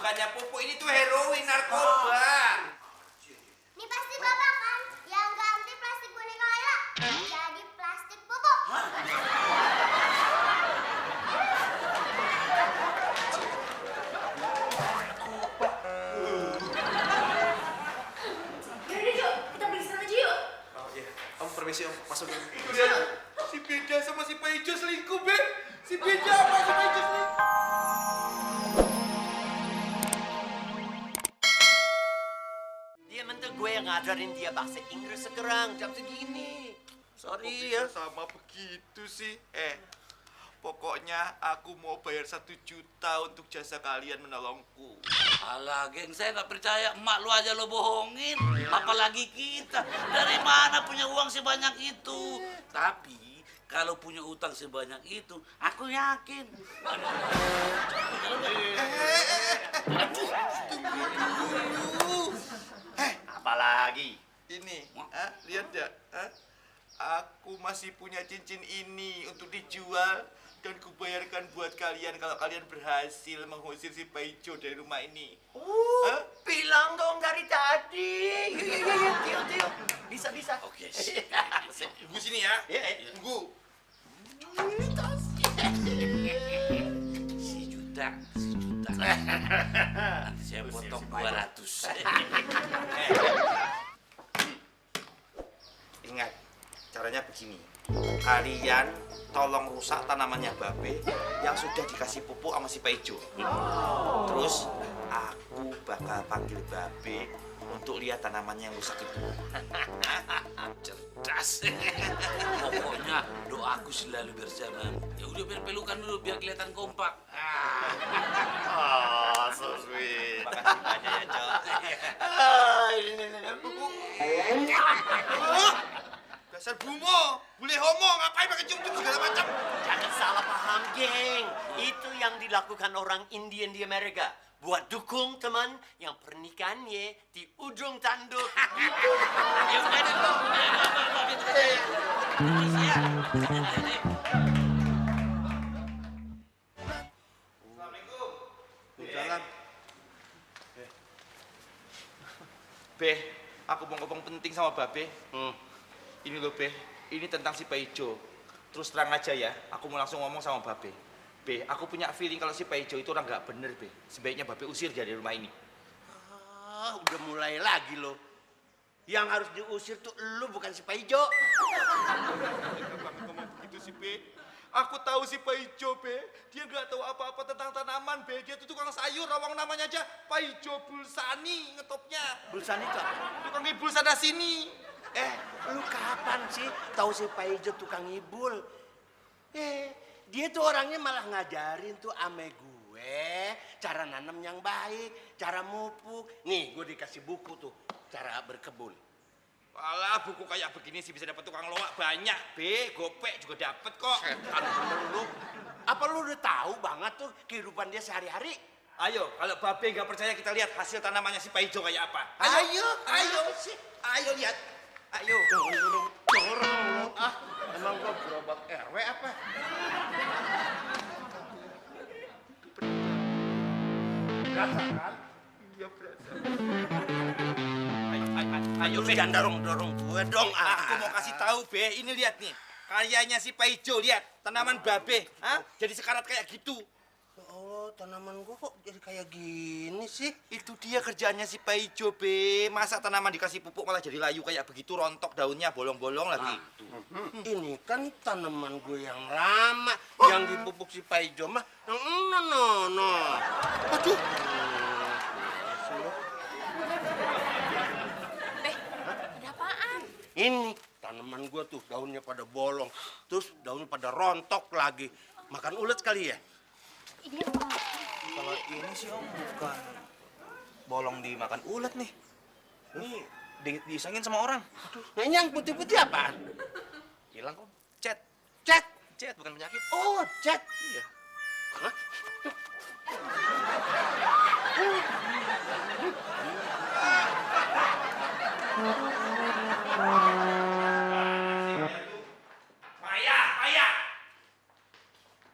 bukannya pupuk, ini tuh heroin, narkoba. Ini pasti bapak kan yang ganti plastik boneka Layla jadi plastik pupuk. Yaudah, Jo, kita pergi sana aja yuk. Oh iya, Om permisi Om, masuk dulu. Itu dia, si Beda sama si Pak Ijo selingkuh, Be. Si Beda sama si Pak Ijo selingkuh. Dia minta gue yang ngajarin dia bahasa Inggris sekarang jam segini. Sorry ya. Sama begitu sih. Pokoknya aku mau bayar 1 juta untuk jasa kalian menolongku. Alah, geng, saya nggak percaya. Emak lu aja lo bohongin. Apalagi kita. Dari mana punya uang sebanyak itu? Tapi, kalau punya utang sebanyak itu, aku yakin. Apalagi? Ini, lihat ya. Aku masih punya cincin ini untuk dijual dan kubayarkan buat kalian kalau kalian berhasil mengusir si Paijo dari rumah ini. Bilang dong dari tadi. Yuk, Tio. Bisa. Oke. Tunggu sini ya. Tunggu. Si juta. Nanti saya potong 200. Ingat, caranya begini. Kalian tolong rusak tanamannya Babe yang sudah dikasih pupuk sama si Paijo. Terus aku bakal panggil Babe untuk lihat tanamannya yang rusak itu. Cerdas. Pokoknya doaku selalu bersamamu. Ya udah biar pelukan dulu biar kelihatan kompak. Oh, so sweet. Makasih banyak ya, Cok. Dasar bumo, boleh homo, ngapain pakai cium-cium segala macam? Jangan salah paham, geng. Itu yang dilakukan orang Indian di Amerika. Buat dukung teman yang pernikahannya di ujung tanduk. Ya udah dulu. Assalamualaikum. Jalan. Be, aku mau ngomong penting sama Babe. Ini loh, Be. Ini tentang si Paijo. Terus terang aja ya, aku mau langsung ngomong sama Babe. Be, aku punya feeling kalau si Paijo itu orang nggak bener, Be. Sebaiknya Babe usir dia dari rumah ini. Udah mulai lagi lo. Yang harus diusir tuh lu bukan si Paijo. Jangan ngomong begitu sih, Be. Aku tahu si Paijo, Be. Dia nggak tahu apa-apa tentang tanaman, Be. Dia tuh tukang sayur, rawang namanya aja Paijo Bulsani ngetopnya. Bulsan itu apa? Tukang ngibul sana sini. Lu kapan sih tahu si Paijo tukang ngibul? Dia tuh orangnya malah ngajarin tuh ame gue cara nanam yang baik, cara mupuk. Nih, gue dikasih buku tuh, cara berkebun. Walah, buku kayak begini sih bisa dapat tukang loak banyak, Be. Gopek juga dapat kok. Setan bener lu. Apa lu udah tahu banget tuh kehidupan dia sehari-hari? Ayo, kalau Babe nggak percaya kita lihat hasil tanamannya si Paijo kayak apa. Ayo lihat. Ayo. Dorong lu. Emang gua gerobak RW apa? Berasa kan? Iya, berasa. Ayo, jangan dorong gue dong. Aku mau kasih tahu, Be. Ini lihat nih. Karyanya si Paijo, lihat. Tanaman Babe. Jadi sekarat kayak gitu. Oh, tanaman gua kok jadi kayak gini sih? Itu dia kerjaannya si Paijo, Be. Masa tanaman dikasih pupuk malah jadi layu kayak begitu, rontok daunnya, bolong-bolong lagi. Ini kan tanaman gue yang lama, yang dipupuk si Paijo mah. No. Aduh. Ada apaan? Ini tanaman gue tuh daunnya pada bolong, terus daunnya pada rontok lagi. Makan ulet kali ya? Iya, Pak. Kalau ini sih Om bukan bolong dimakan ulet nih. Ini diisengin sama orang. Nah, ini yang putih-putih apaan? Hilang kok. Cet. Cet bukan penyakit. Oh, cat. Iya. Hah? Maya.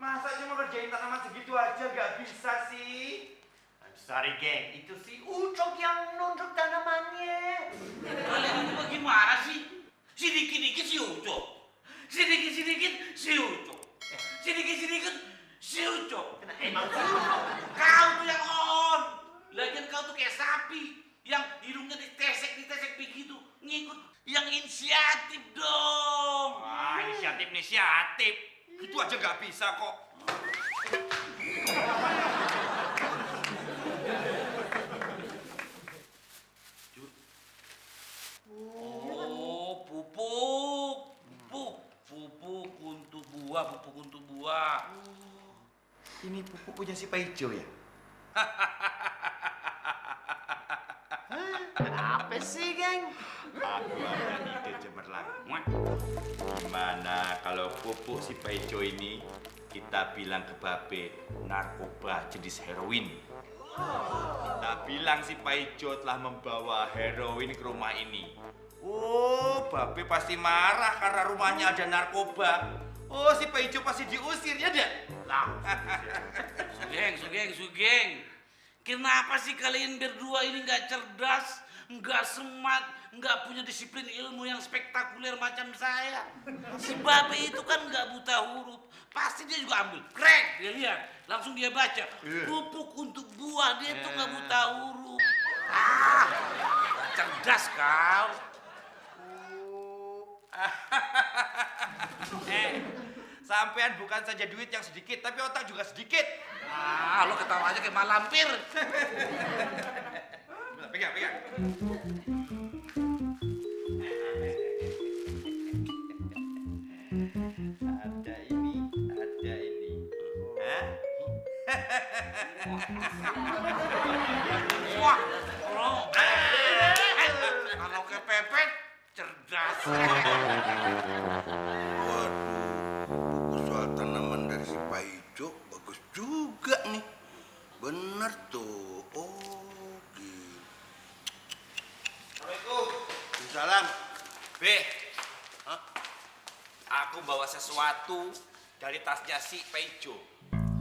Masa cuma ngerjain tanaman segitu aja nggak bisa sih? Sorry, geng. Itu si Ucok yang nunjuk tanamannya. Kalian ini bagaimana sih? Sedikit-sedikit si Ucok. Sedikit-sedikit si Ucok. Sedikit-sedikit si Ucok. Emang si Ucok. Kau tuh yang on. Lagian kau tuh kayak sapi. Yang hidungnya ditesek begitu. Ngikut. Yang inisiatif dong. Wah, inisiatif. Itu aja nggak bisa kok. Oh, pupuk. Pupuk untuk buah. Ini pupuk punya si Pak Ijo ya? Apa sih, geng? Aku ada ide cemerlang. Gimana kalau pupuk si Pak Ijo ini kita bilang ke Babe narkoba jenis heroin. Kita bilang si Pak Ijo telah membawa heroin ke rumah ini. Oh, Babe pasti marah karena rumahnya ada narkoba. Oh, si Pak Ijo pasti diusir, ya dah? Sugeng. Kenapa sih kalian berdua ini nggak cerdas, nggak smart, nggak punya disiplin ilmu yang spektakuler macam saya? Si Babe itu kan nggak buta huruf. Pasti dia juga ambil. Krek, dia lihat. Langsung dia baca. Pupuk untuk buah, dia tuh nggak buta huruf. Cerdas kau. Sampean bukan saja duit yang sedikit, tapi otak juga sedikit. Lo ketawa aja kayak malampir. Pegang. Ada ini. Hah? Wah, kalau kepepet, cerdas. Waduh, buku soal tanaman dari si Pak Ijo bagus juga nih. Bener tuh. Oh, gitu. Assalamualaikum. Salam. Be, aku bawa sesuatu dari tasnya si Pak Ijo.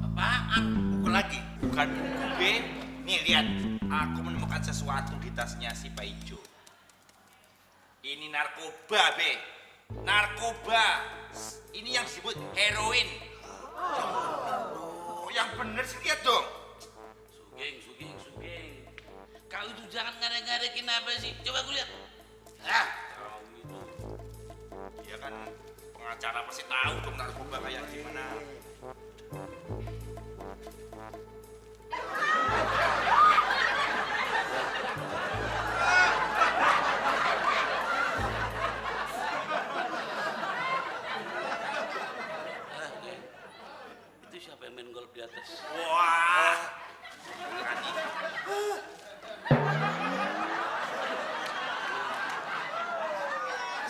Apaan? Buku lagi? Bukan buku, Be. Nih, lihat. Aku menemukan sesuatu di tasnya si Pak Ijo. Ini narkoba, Be. Narkoba. Ini yang disebut heroin. Oh, yang bener sih, lihat dong. Sugeng. Kau itu jangan ngare-ngarekin apa sih? Coba aku lihat. Kau itu. Ya kan pengacara pasti tahu dong narkoba kayak gimana. Itu siapa yang main golf di atas? Wah.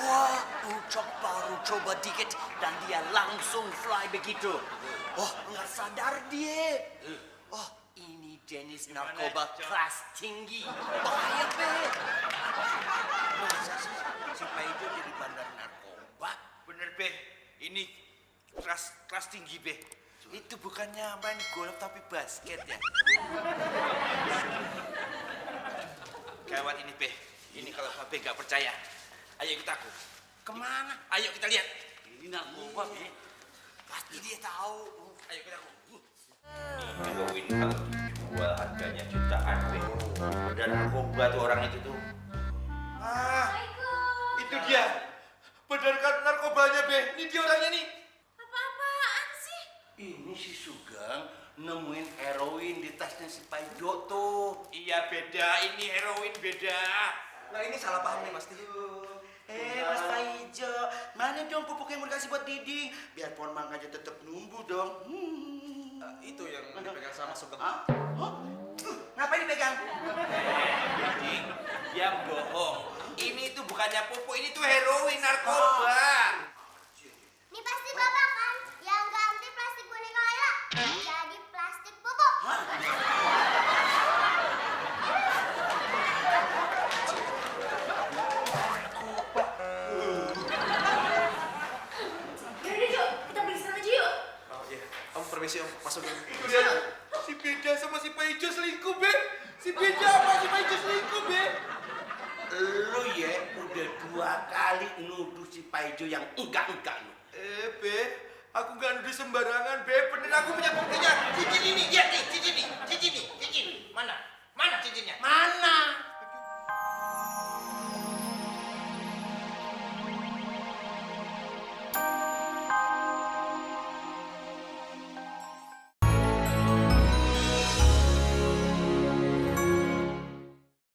Wah, Ucok baru coba dikit dan dia langsung fly begitu. Oh, nggak sadar dia. Oh, ini jenis narkoba kelas tinggi. Bahaya, Be. Masa sih si Pak Ijo jadi bandar narkoba? Bener, Be. Ini kelas tinggi, Be. Itu bukannya main golf tapi basket ya? Gawat ini, Be. Ini kalau Babe nggak percaya, ayo ikut aku. Kemana? Ayo kita lihat. Ini narkoba, Be. Pasti dia tahu. Ayo ikut aku. Heroin kalau dijual harganya jutaan, Be. Udah narkoba tuh orang itu tuh. Itu dia. Bener kan narkobanya, Be. Ini dia orangnya nih. Apa-apaan sih? Ini si Sugeng nemuin heroin di tasnya si Pak Ijo tuh. Iya, beda. Ini heroin beda. Nah ini salah paham nih Mas Tio. Mas Pak Ijo, mana dong pupuk yang mau dikasih buat Didi? Biar pohon mangganya tetap numbuh dong. Itu yang dipegang sama Sugeng. Hah? Ngapain dipegang? Ding, yang bohong. Ini tuh bukannya pupuk, ini tuh heroin narkoba. Ini pasti bapak kan yang ganti plastik boneka Layla jadi plastik pupuk. Yaudah deh, Jo. Kita pergi sana aja yuk. Oh iya, Om permisi Om, masuk dulu. Itu dia. Si Si Beda sama si Pak Ijo selingkuh, Be. Si Beda sama si Pak Ijo selingkuh, Be. Lu ya udah 2 kali nuduh si Paijo yang enggak lu. Be, aku nggak nuduh sembarangan, Be. Bener aku punya buktinya. Cincin ini, ya.